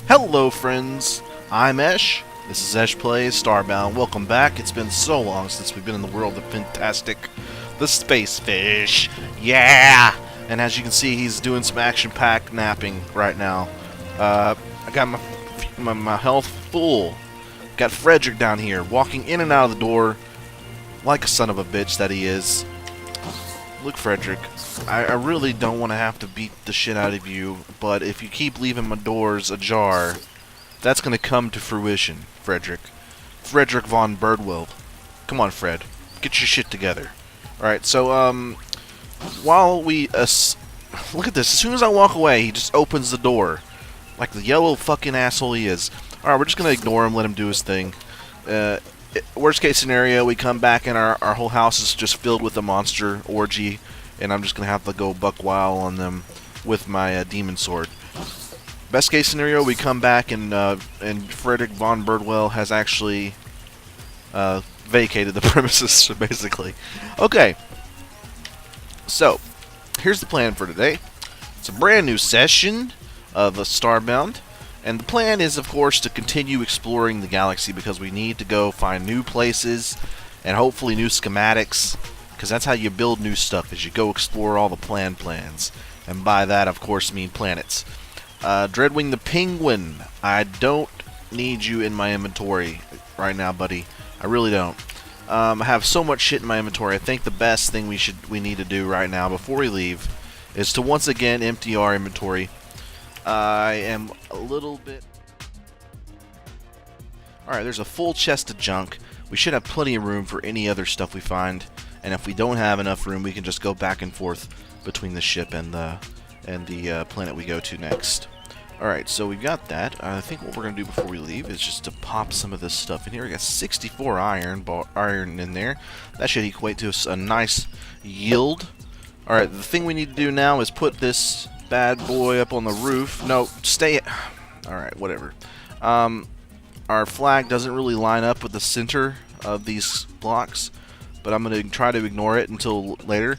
Hello friends, I'm Esh. This is EchPlays, Starbound. Welcome back. It's been so long since we've been in the world of Fintastic, the space fish. Yeah! And as you can see, he's doing some action-packed napping right now. I got my health full. Got Frederick down here, walking in and out of the door like a son of a bitch that he is. Look, Frederick, I really don't want to have to beat the shit out of you, but if you keep leaving my doors ajar, that's going to come to fruition, Frederick. Frederick von Birdwell. Come on, Fred. Get your shit together. Alright, so, while we, look at this. As soon as I walk away, he just opens the door. Like the yellow fucking asshole he is. Alright, we're just going to ignore him, let him do his thing. Worst case scenario, we come back and our whole house is just filled with a monster orgy, and I'm just going to have to go buck wild on them with my demon sword. Best case scenario, we come back and Frederick von Birdwell has actually vacated the premises, basically. Okay, so here's the plan for today. It's a brand new session of Starbound. And the plan is, of course, to continue exploring the galaxy because we need to go find new places and hopefully new schematics, because that's how you build new stuff, is you go explore all the plans. And by that, of course, mean planets. Dreadwing the Penguin. I don't need you in my inventory right now, buddy. I really don't. I have so much shit in my inventory. I think the best thing we need to do right now before we leave is to once again empty our inventory. I am a little bit... Alright, there's a full chest of junk. We should have plenty of room for any other stuff we find. And if we don't have enough room, we can just go back and forth between the ship and the planet we go to next. Alright, so we've got that. I think what we're going to do before we leave is just to pop some of this stuff in here. We got 64 iron in there. That should equate to a nice yield. Alright, the thing we need to do now is put this bad boy up on the roof. No, stay. Alright, whatever. Our flag doesn't really line up with the center of these blocks, but I'm going to try to ignore it until later.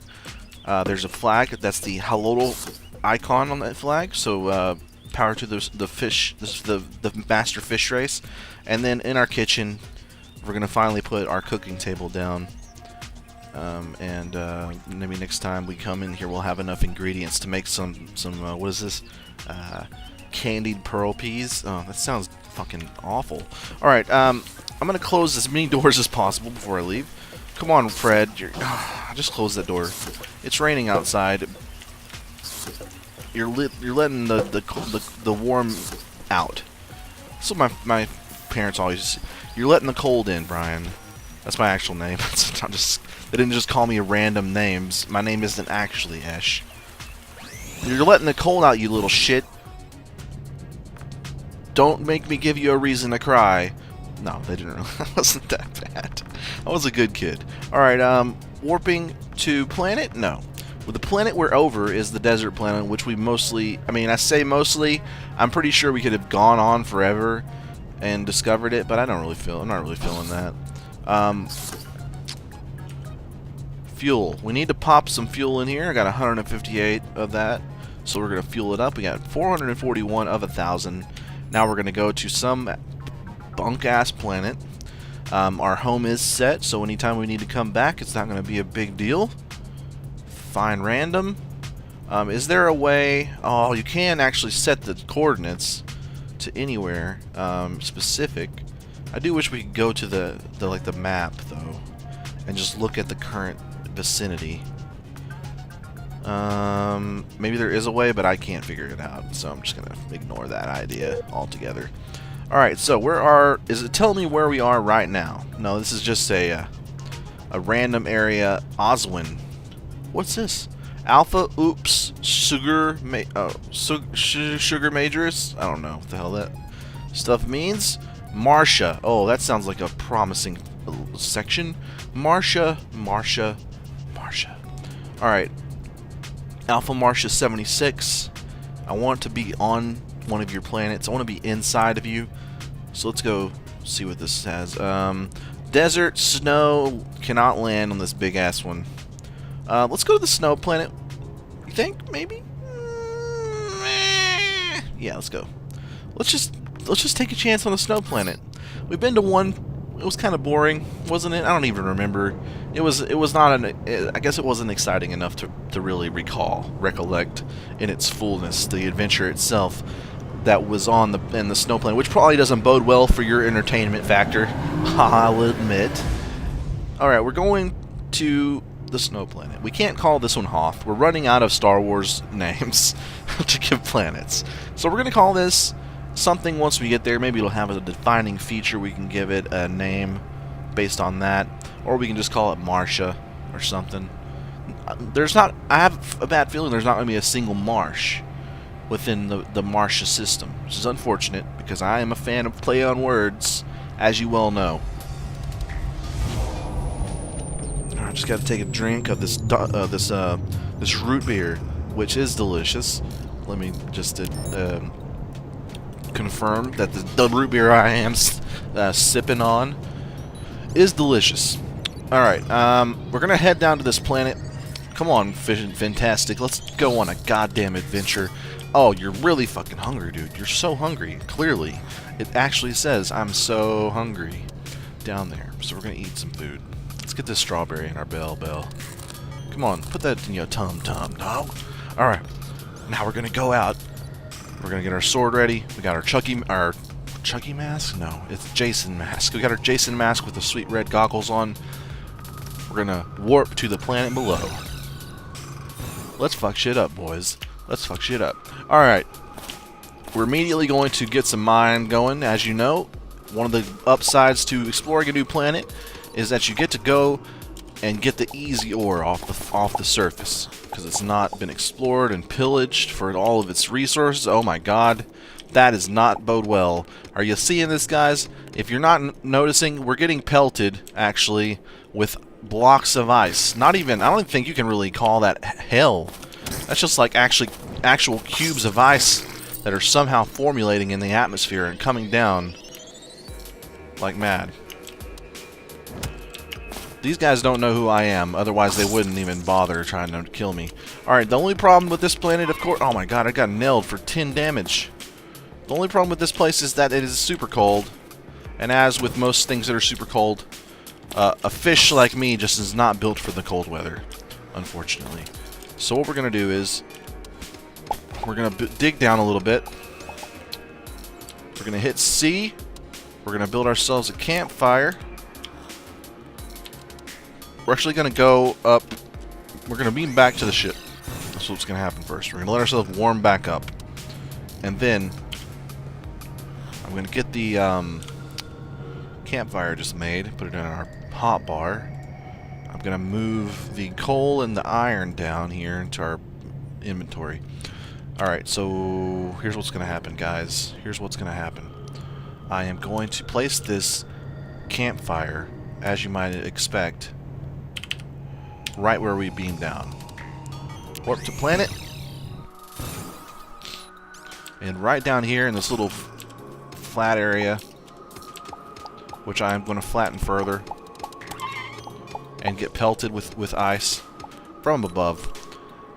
There's a flag. That's the Halotl icon on that flag. So power to the fish, the master fish race. And then in our kitchen, we're going to finally put our cooking table down. Maybe next time we come in here, we'll have enough ingredients to make some what is this? Candied pearl peas. Oh, that sounds fucking awful. Alright, I'm gonna close as many doors as possible before I leave. Come on, Fred. Just close that door. It's raining outside. You're letting the warm out. That's what my parents always... You're letting the cold in, Brian. That's my actual name. They didn't just call me random names. My name isn't actually Esh. You're letting the cold out, you little shit. Don't make me give you a reason to cry. No, they didn't. That wasn't that bad. I was a good kid. Alright, warping to planet? No. Well, the planet we're over is the desert planet, which we mostly... I mean, I say mostly. I'm pretty sure we could have gone on forever and discovered it, but I'm not really feeling that. Fuel. We need to pop some fuel in here. I got 158 of that, so we're going to fuel it up. We got 441 of 1,000. Now we're going to go to some bunk-ass planet. Our home is set, so anytime we need to come back, it's not going to be a big deal. Find random. Is there a way... Oh, you can actually set the coordinates to anywhere specific. I do wish we could go to the map, though, and just look at the current vicinity. Maybe there is a way, but I can't figure it out, so I'm just gonna ignore that idea altogether. Alright, so is it telling me where we are right now? No, this is just a random area. Oswin. What's this? Alpha Oops Sugar Majoris? I don't know what the hell that stuff means. Marcia. Oh, that sounds like a promising section. Marcia. Alright. Alpha Marcia 76. I want to be on one of your planets. I want to be inside of you. So let's go see what this has. Desert, snow, cannot land on this big ass one. Let's go to the snow planet. You think? Maybe? Yeah, let's go. let's just take a chance on a snow planet. We've been to one. It was kind of boring, wasn't it? I don't even remember. It was not an. I guess it wasn't exciting enough to really recollect in its fullness the adventure itself that was on in the snow planet, which probably doesn't bode well for your entertainment factor. I'll admit. All right, we're going to the snow planet. We can't call this one Hoth. We're running out of Star Wars names to give planets, so we're gonna call this something once we get there. Maybe it'll have a defining feature. We can give it a name based on that, or we can just call it Marcia or something. I have a bad feeling there's not going to be a single marsh within the Marcia system, which is unfortunate because I am a fan of play on words, as you well know. I just got to take a drink of this this root beer, which is delicious. Let me just confirm that the root beer I am sipping on is delicious. Alright, we're gonna head down to this planet. Come on, Fintastic, let's go on a goddamn adventure. Oh, you're really fucking hungry, dude. You're so hungry, clearly. It actually says, I'm so hungry down there. So we're gonna eat some food. Let's get this strawberry in our bell. Come on, put that in your tum-tum, dog. Alright, now we're gonna go out. We're gonna get our sword ready. We got our Chucky mask? No, it's Jason mask. We got our Jason mask with the sweet red goggles on. We're gonna warp to the planet below. Let's fuck shit up, boys. Let's fuck shit up. Alright. We're immediately going to get some mine going. As you know, one of the upsides to exploring a new planet is that you get to go and get the easy ore off the surface, because it's not been explored and pillaged for all of its resources. Oh my god, that does not bode well. Are you seeing this, guys? If you're not noticing, we're getting pelted actually with blocks of ice. Not even, I don't think you can really call that hell. That's just like actual cubes of ice that are somehow formulating in the atmosphere and coming down like mad. These guys don't know who I am, otherwise they wouldn't even bother trying to kill me. Alright, the only problem with this planet, of course... Oh my god, I got nailed for 10 damage. The only problem with this place is that it is super cold. And as with most things that are super cold, a fish like me just is not built for the cold weather, unfortunately. So what we're going to do is... We're going to dig down a little bit. We're going to hit C. We're going to build ourselves a campfire. We're actually going to go up. We're going to beam back to the ship. That's what's going to happen first. We're going to let ourselves warm back up. And then I'm going to get the campfire just made. Put it in our hot bar. I'm going to move the coal and the iron down here into our inventory. Alright, so here's what's going to happen, guys. Here's what's going to happen. I am going to place this campfire, as you might expect, right where we beam down. Warp to planet. And right down here in this little flat area, which I'm going to flatten further and get pelted with ice from above,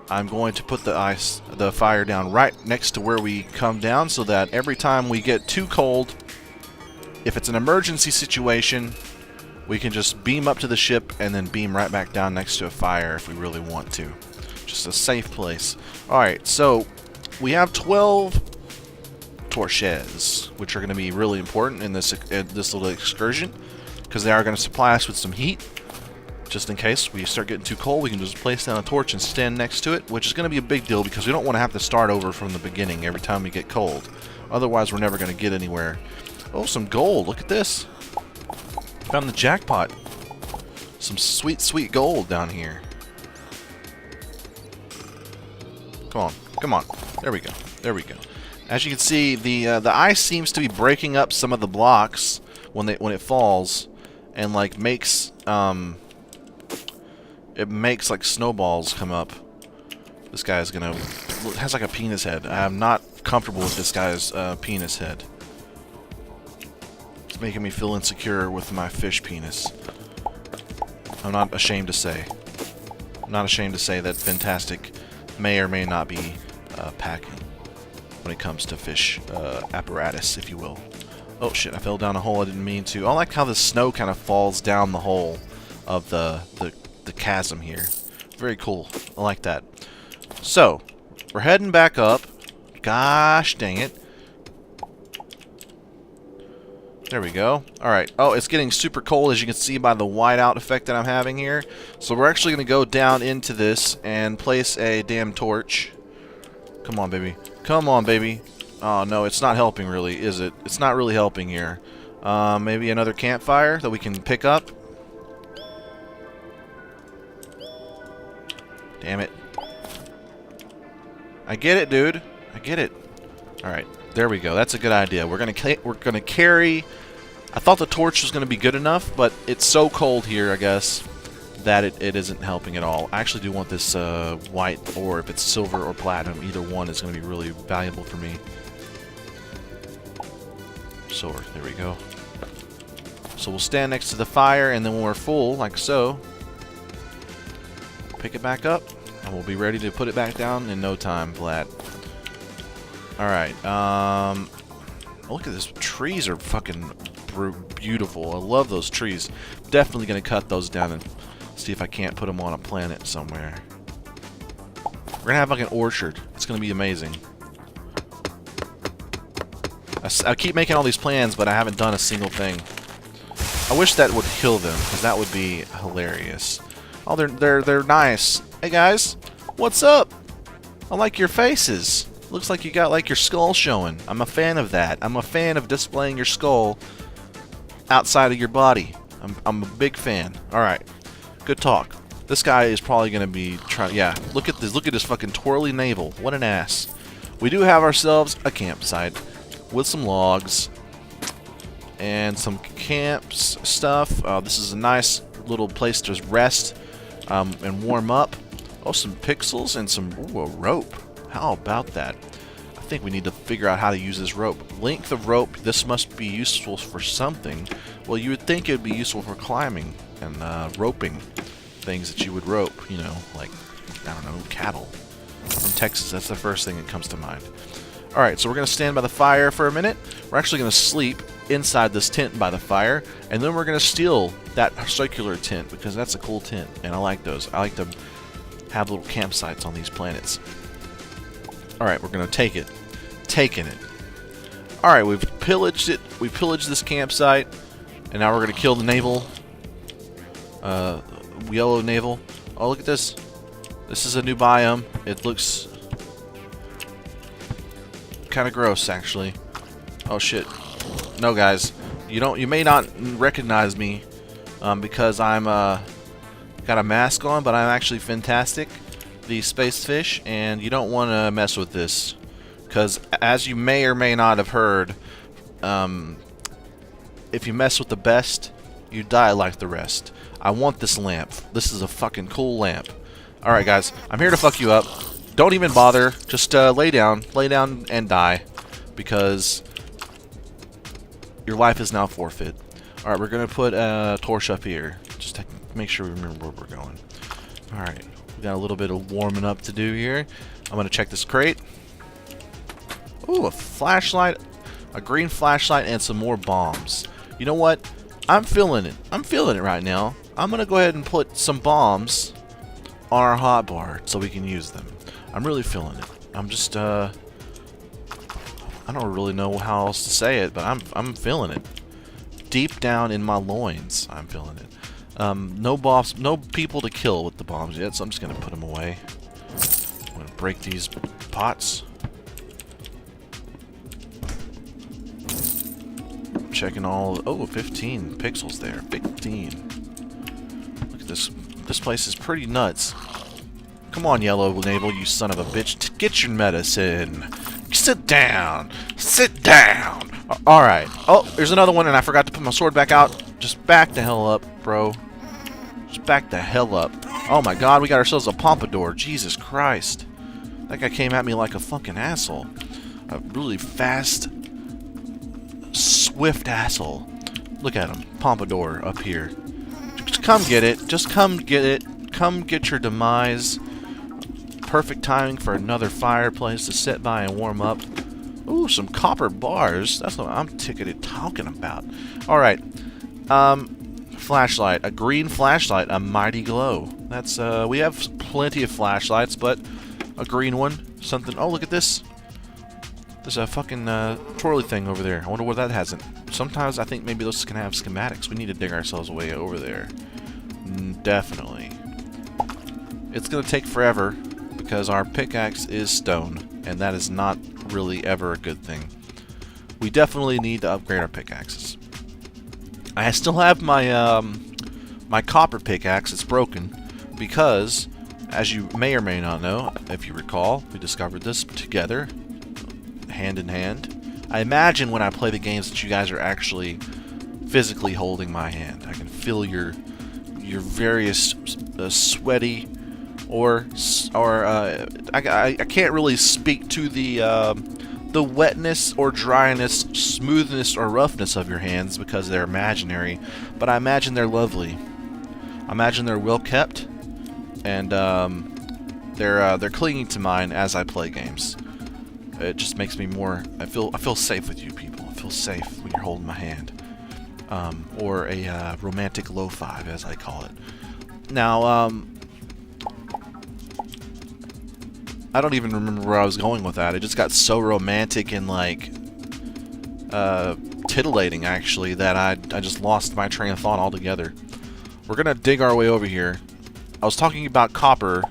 I'm going to put the fire down right next to where we come down, so that every time we get too cold, if it's an emergency situation, we can just beam up to the ship and then beam right back down next to a fire if we really want to. Just a safe place. Alright, so we have 12 torches, which are going to be really important in this little excursion, because they are going to supply us with some heat. Just in case we start getting too cold, we can just place down a torch and stand next to it, which is going to be a big deal because we don't want to have to start over from the beginning every time we get cold. Otherwise, we're never going to get anywhere. Oh, some gold. Look at this. Found the jackpot. Some sweet, sweet gold down here. Come on. Come on. There we go. There we go. As you can see, the ice seems to be breaking up some of the blocks when it falls, and like makes it makes like snowballs come up. This guy's gonna has like a penis head. I'm not comfortable with this guy's penis head. It's making me feel insecure with my fish penis. I'm not ashamed to say. I'm not ashamed to say that Fintastic may or may not be packing. when it comes to fish apparatus, if you will. Oh shit, I fell down a hole I didn't mean to. I like how the snow kind of falls down the hole of the chasm here. Very cool. I like that. So, we're heading back up. Gosh dang it. There we go. Alright. Oh, it's getting super cold, as you can see by the whiteout effect that I'm having here. So we're actually going to go down into this and place a damn torch. Come on, baby. Come on, baby. Oh, no, it's not helping really, is it? It's not really helping here. Maybe another campfire that we can pick up. Damn it. I get it, dude. I get it. Alright, there we go. That's a good idea. We're gonna carry... I thought the torch was gonna be good enough, but it's so cold here, I guess, that it isn't helping at all. I actually do want this white ore. If it's silver or platinum, either one is gonna be really valuable for me. Sword. There we go. So we'll stand next to the fire, and then when we're full, like so, pick it back up, and we'll be ready to put it back down in no time flat. Alright, look at this. Trees are fucking beautiful. I love those trees. Definitely gonna cut those down and see if I can't put them on a planet somewhere. We're gonna have like an orchard. It's gonna be amazing. I keep making all these plans, but I haven't done a single thing. I wish that would kill them, because that would be hilarious. Oh, they're nice. Hey guys, what's up? I like your faces. Looks like you got like your skull showing. I'm a fan of that. I'm a fan of displaying your skull outside of your body. I'm a big fan. All right, good talk. This guy is probably gonna be trying. Yeah, look at this. Look at this fucking twirly navel. What an ass. We do have ourselves a campsite with some logs and some camps stuff. This is a nice little place to rest and warm up. Oh, some pixels and some a rope. How about that? I think we need to figure out how to use this rope. Length of rope. This must be useful for something. Well, you would think it would be useful for climbing and roping things that you would rope. You know, like, I don't know, cattle. From Texas, that's the first thing that comes to mind. Alright, so we're going to stand by the fire for a minute. We're actually going to sleep inside this tent by the fire, and then we're going to steal that circular tent, because that's a cool tent, and I like those. I like to have little campsites on these planets. Alright, we're going to take it. Taking it. Alright, we've pillaged it. We pillaged this campsite, and now we're going to kill the navel. Yellow navel. Oh, look at this. This is a new biome. It looks kind of gross, actually. Oh shit. No, guys, you may not recognize me because I'm got a mask on, but I'm actually Fintastic, the space fish, and you don't want to mess with this, because as you may or may not have heard, if you mess with the best, you die like the rest. I want this lamp. This is a fucking cool lamp. Alright guys, I'm here to fuck you up. Don't even bother. Just lay down and die, because your life is now forfeit. Alright, we're going to put a torch up here. Just to make sure we remember where we're going. Alright, we got a little bit of warming up to do here. I'm going to check this crate. Ooh, a flashlight, a green flashlight, and some more bombs. You know what? I'm feeling it. I'm feeling it right now. I'm going to go ahead and put some bombs on our hotbar so we can use them. I'm really feeling it. I'm just, I don't really know how else to say it, but I'm feeling it. Deep down in my loins, I'm feeling it. No people to kill with the bombs yet, so I'm just gonna put them away. I'm gonna break these pots. Checking all. Oh, 15 pixels there. 15. Look at this. This place is pretty nuts. Come on, Yellow Navel, you son of a bitch. Get your medicine. Sit down. Sit down. Alright. Oh, there's another one, and I forgot to put my sword back out. Just back the hell up, bro. Just back the hell up. Oh my god, we got ourselves a pompadour. Jesus Christ. That guy came at me like a fucking asshole. A really fast, swift asshole. Look at him. Pompadour up here. Just come get it. Just come get it. Come get your demise. Perfect timing for another fireplace to sit by and warm up. Ooh, some copper bars. That's what I'm talking about. Alright. Flashlight. A green flashlight. A mighty glow. That's, we have plenty of flashlights, but a green one. Something. Oh, look at this. There's a fucking, twirly thing over there. I wonder what that has in. Sometimes I think maybe those can have schematics. We need to dig ourselves way over there. Definitely. It's gonna take forever because our pickaxe is stone, and that is not really ever a good thing. We definitely need to upgrade our pickaxes. I still have my my copper pickaxe. It's broken because, as you may or may not know, if you recall, we discovered this together, hand in hand. I imagine when I play the games that you guys are actually physically holding my hand. I can feel your various sweaty or I can't really speak to the wetness or dryness, smoothness or roughness of your hands because they're imaginary, but I imagine they're lovely. I imagine they're well kept, and they're clinging to mine as I play games. It just makes me more. I feel safe with you people. I feel safe when you're holding my hand, or a romantic low five, as I call it. Now, I don't even remember where I was going with that. It just got so romantic and like titillating, actually, that I just lost my train of thought altogether. We're gonna dig our way over here. I was talking about copper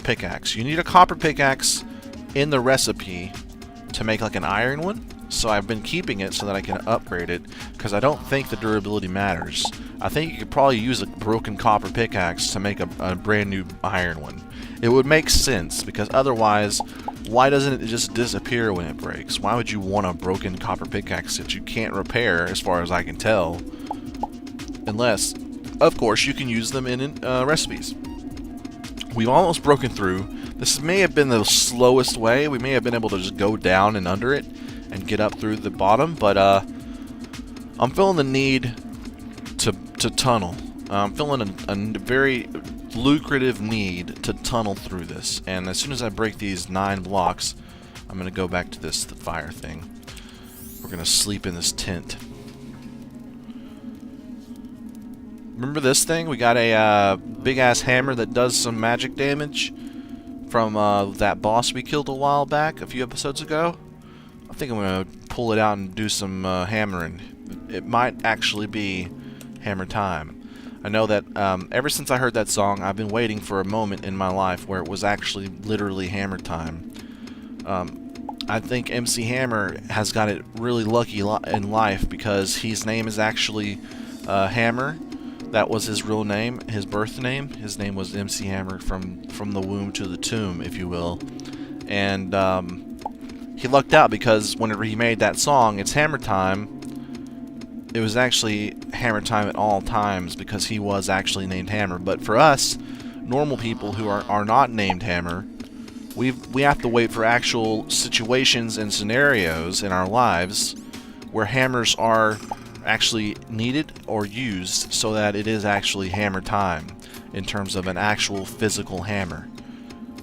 pickaxe. You need a copper pickaxe in the recipe to make like an iron one. So I've been keeping it so that I can upgrade it because I don't think the durability matters. I think you could probably use a broken copper pickaxe to make a brand new iron one. It would make sense because otherwise, why doesn't it just disappear when it breaks? Why would you want a broken copper pickaxe that you can't repair, as far as I can tell? Unless, of course, you can use them in recipes. We've almost broken through. This may have been the slowest way. We may have been able to just go down and under it and get up through the bottom, but I'm feeling the need to tunnel. I'm feeling a very lucrative need to tunnel through this, and as soon as I break these 9 blocks, I'm gonna go back to the fire thing. We're gonna sleep in this tent. Remember this thing? We got a big ass hammer that does some magic damage from that boss we killed a while back, a few episodes ago. I think I'm gonna pull it out and do some hammering. It might actually be hammer time. I know that ever since I heard that song, I've been waiting for a moment in my life where it was actually literally hammer time. I think MC Hammer has got it really lucky in life because his name is actually Hammer. That was his real name, his birth name. His name was MC Hammer from the womb to the tomb, if you will. And he lucked out because whenever he made that song, It's Hammer Time, it was actually hammer time at all times because he was actually named Hammer. But for us, normal people who are not named Hammer, we have to wait for actual situations and scenarios in our lives where hammers are actually needed or used so that it is actually hammer time in terms of an actual physical hammer.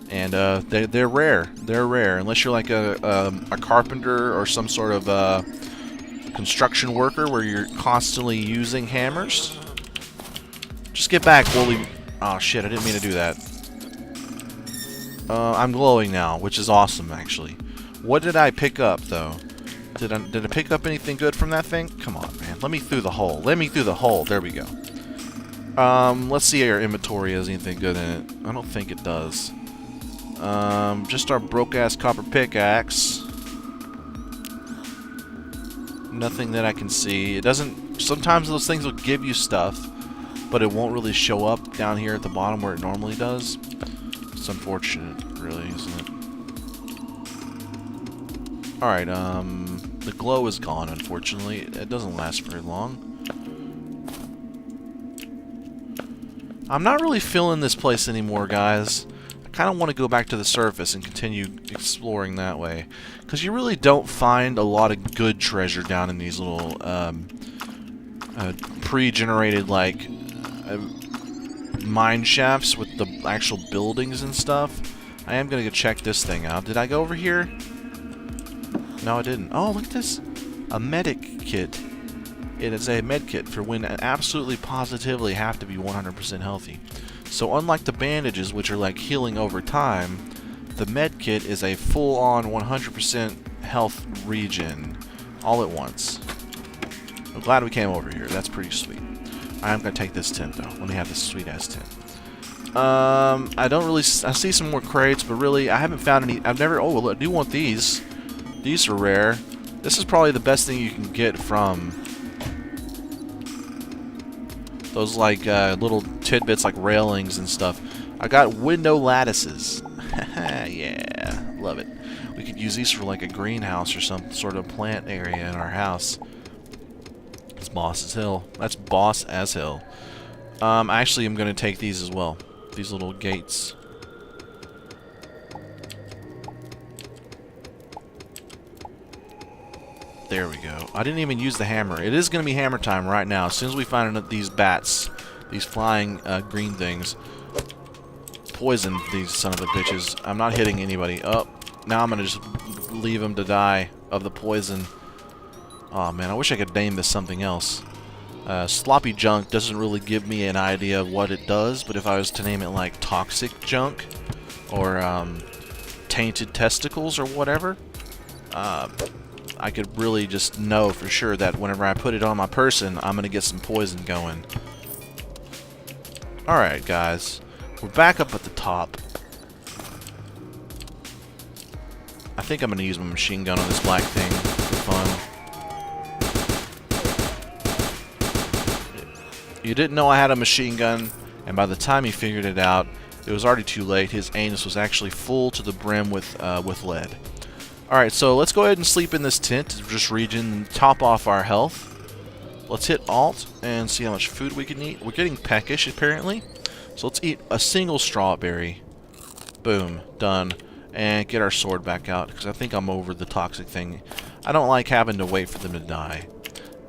And they're rare. They're rare unless you're like a carpenter or some sort of construction worker where you're constantly using hammers. Just get back, Wooly. Oh shit, I didn't mean to do that. I'm glowing now, which is awesome, actually. What did I pick up, though? Did I pick up anything good from that thing? Come on, man. Let me through the hole. Let me through the hole. There we go. Let's see if our inventory has anything good in it. I don't think it does. Just our broke-ass copper pickaxe. Nothing that I can see. It doesn't... Sometimes those things will give you stuff, but it won't really show up down here at the bottom where it normally does. It's unfortunate, really, isn't it? Alright, the glow is gone, unfortunately. It doesn't last very long. I'm not really feeling this place anymore, guys. I kind of want to go back to the surface and continue exploring that way. Because you really don't find a lot of good treasure down in these little pre-generated, like, mine shafts with the actual buildings and stuff. I am going to go check this thing out. Did I go over here? No, I didn't. Oh, look at this. A medic kit. It is a med kit for when absolutely positively have to be 100% healthy. So unlike the bandages, which are like healing over time, the med kit is a full-on 100% health regen all at once. I'm glad we came over here. That's pretty sweet. I'm gonna take this tent though. Let me have this sweet-ass tent. I don't really. I see some more crates, but really, I haven't found any. I've never. Oh, look, I do want these. These are rare. This is probably the best thing you can get from those like little tidbits like railings and stuff. I got window lattices. Yeah, love it. We could use these for like a greenhouse or some sort of plant area in our house. It's boss as hell. That's boss as hell. Actually, I'm gonna take these as well. These little gates. There we go. I didn't even use the hammer. It is going to be hammer time right now. As soon as we find these bats, these flying green things, poison these son of a bitches. I'm not hitting anybody. Oh, now I'm going to just leave them to die of the poison. Oh man, I wish I could name this something else. Sloppy junk doesn't really give me an idea of what it does, but if I was to name it like toxic junk or tainted testicles or whatever, I could really just know for sure that whenever I put it on my person, I'm going to get some poison going. Alright, guys. We're back up at the top. I think I'm going to use my machine gun on this black thing for fun. You didn't know I had a machine gun, and by the time he figured it out, it was already too late. His anus was actually full to the brim with lead. Alright, so let's go ahead and sleep in this tent to just regen and top off our health. Let's hit Alt and see how much food we can eat. We're getting peckish, apparently. So let's eat a single strawberry. Boom. Done. And get our sword back out, because I think I'm over the toxic thing. I don't like having to wait for them to die.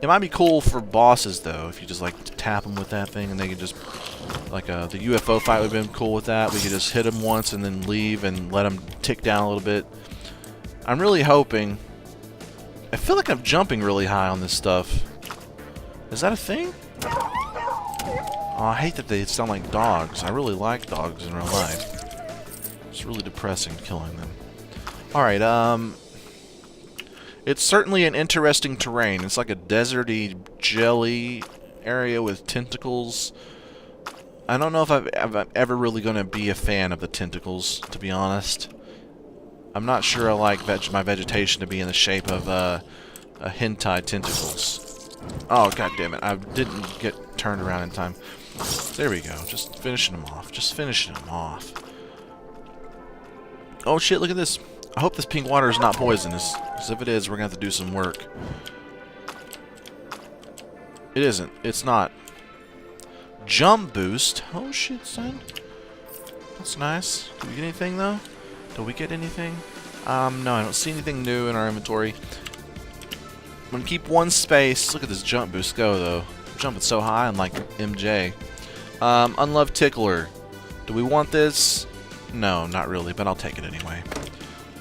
It might be cool for bosses, though, if you just, like, tap them with that thing, and they can just... Like, the UFO fight would have been cool with that. We could just hit them once and then leave and let them tick down a little bit. I'm really hoping... I feel like I'm jumping really high on this stuff. Is that a thing? Oh, I hate that they sound like dogs. I really like dogs in real life. It's really depressing killing them. Alright, it's certainly an interesting terrain. It's like a deserty jelly area with tentacles. I don't know if I'm ever really going to be a fan of the tentacles, to be honest. I'm not sure I like my vegetation to be in the shape of a hentai tentacles. Oh, god damn it. I didn't get turned around in time. There we go. Just finishing them off. Just finishing them off. Oh shit, look at this. I hope this pink water is not poisonous, because if it is, we're going to have to do some work. It isn't. It's not. Jump boost. Oh shit, son. That's nice. Did we get anything, though? Did we get anything? No, I don't see anything new in our inventory. I'm going to keep one space. Look at this jump boost go, though. I'm jumping so high, I'm like MJ. Unloved Tickler. Do we want this? No, not really, but I'll take it anyway.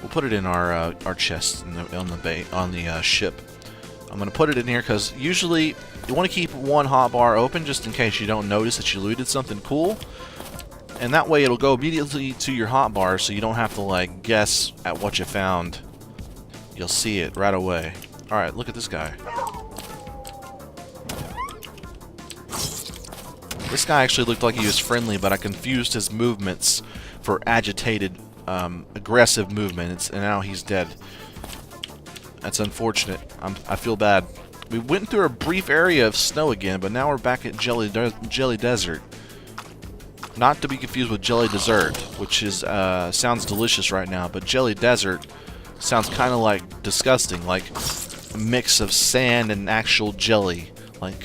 We'll put it in our chest on the ship. I'm going to put it in here because usually you want to keep one hotbar open just in case you don't notice that you looted something cool. And that way it'll go immediately to your hotbar so you don't have to like guess at what you found. You'll see it right away. Alright, look at this guy. This guy actually looked like he was friendly, but I confused his movements for agitated, aggressive movements, and now he's dead. That's unfortunate. I feel bad. We went through a brief area of snow again, but now we're back at Jelly Desert. Not to be confused with Jelly Dessert, which is sounds delicious right now, but Jelly Desert sounds kind of like disgusting, like a mix of sand and actual jelly, like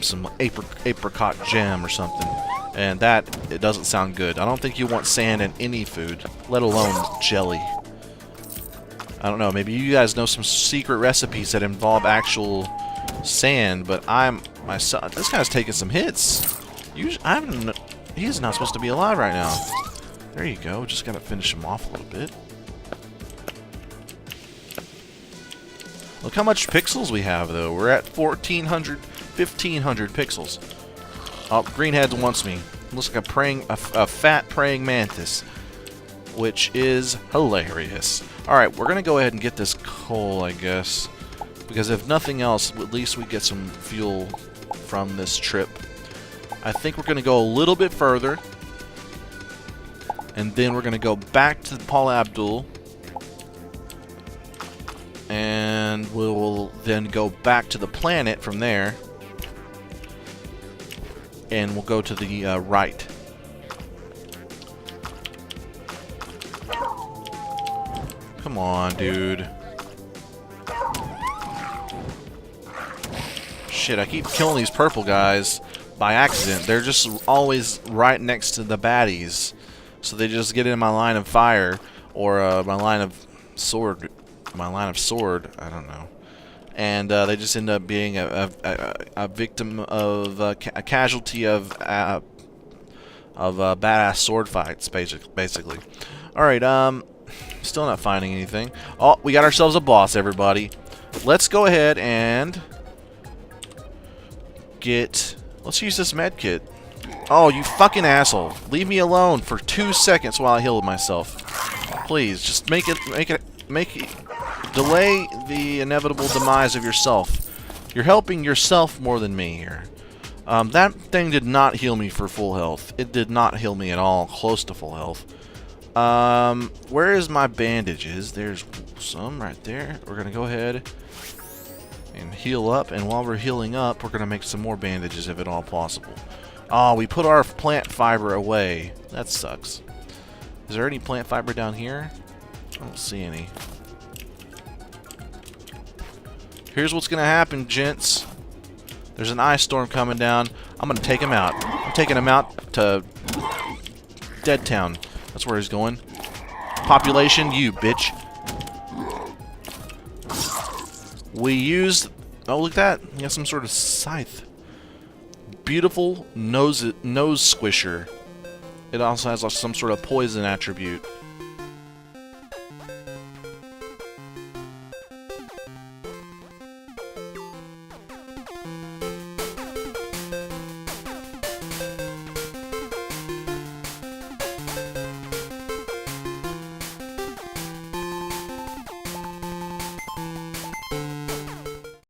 some apricot jam or something. And that, it doesn't sound good. I don't think you want sand in any food, let alone jelly. I don't know, maybe you guys know some secret recipes that involve actual sand, but this guy's taking some hits. He's not supposed to be alive right now. There you go, just gotta finish him off a little bit. Look how much pixels we have, though. We're at 1,400, 1,500 pixels. Oh, Greenhead wants me. Looks like a fat praying mantis, which is hilarious. Alright, we're gonna go ahead and get this coal, I guess. Because if nothing else, at least we get some fuel from this trip. I think we're gonna go a little bit further. And then we're gonna go back to Paul Abdul. And we'll then go back to the planet from there. And we'll go to the right. Come on, dude. Shit, I keep killing these purple guys by accident. They're just always right next to the baddies. So they just get in my line of fire. Or my line of sword. I don't know. And they just end up being a victim of a casualty of badass sword fights, basically. All right, still not finding anything. Oh, we got ourselves a boss, everybody. Let's go ahead and let's use this med kit. Oh, you fucking asshole! Leave me alone for 2 seconds while I heal myself. Please, just make it. Delay the inevitable demise of yourself. You're helping yourself more than me here. That thing did not heal me for full health. It did not heal me at all close to full health. Where is my bandages? There's some right there. We're going to go ahead and heal up. And while we're healing up, we're going to make some more bandages if at all possible. Oh, we put our plant fiber away. That sucks. Is there any plant fiber down here? I don't see any. Here's what's gonna happen, gents. There's an ice storm coming down. I'm gonna take him out. I'm taking him out to Dead Town. That's where he's going. Population, you bitch. We used... Oh, look at that. He has some sort of scythe. Beautiful nose squisher. It also has some sort of poison attribute.